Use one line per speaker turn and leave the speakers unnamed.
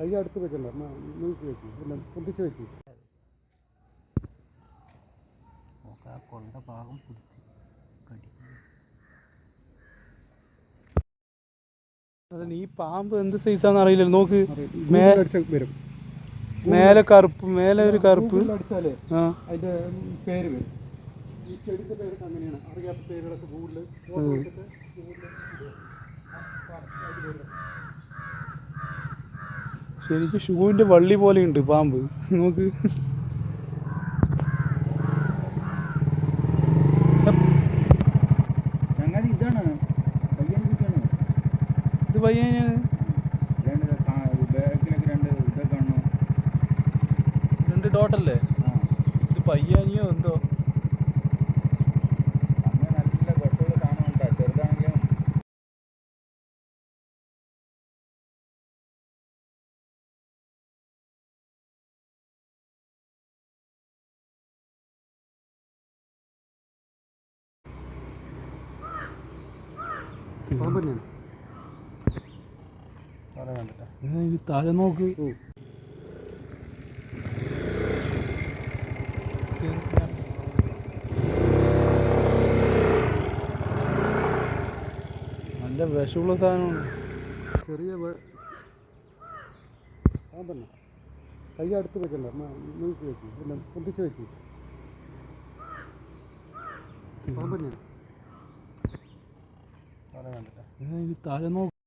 കൈ അടുത്ത് വെക്കണ്ട, നീക്കി വെക്കും, പിന്നെ പൊന്തിച്ച് വെക്കും.
കൊണ്ട ഭാഗം പിടിച്ച്
അതന്നെ ഈ പാമ്പ് എന്ത് സൈസാന്ന് അറിയില്ലല്ലോ. നോക്ക്,
വരും
മേലെ കറുപ്പ്, മേലെ ഒരു കറുപ്പ്
അടിച്ചാലേ അതിന്റെ പേര് വരും. ഈ ചെടിന്റെ പേരൊക്കെ അങ്ങനെയാണ്, അറിയാത്ത പേരുകളൊക്കെ ഗൂഗിളിൽ
ശരിക്കും ഷൂവിന്റെ വള്ളി പോലെയുണ്ട് പാമ്പ്. നോക്ക്,
ചങ്ങാതി ഇതാണ് പയ്യൻ കുട്ടിയാണ്.
ഇത് പയ്യനാണ്.
ബാക്കിലൊക്കെ രണ്ട് ഇതൊക്കെ കാണുന്നു,
രണ്ട് ഡോട്ടല്ലേ? ഇത് പയ്യാനിയോ എന്തോ.
അങ്ങനെ നല്ല വിഷമുള്ള സാധനം ഉണ്ടാ, ചെറുതാണെങ്കിലും.
പാമ്പ് തന്നെയാണ്.
താഴെ നോക്ക്, നല്ല വിഷമുള്ള സാധനമാണ്.
ചെറിയ പാമ്പന്നെ. കൈ അടുത്ത് വെക്കണ്ട, നീക്കി വെക്കും, പിന്നെ പൊന്തിച്ച് വെക്കും. പാമ്പ് തന്നെയാണ്.
താഴെ നോക്ക്.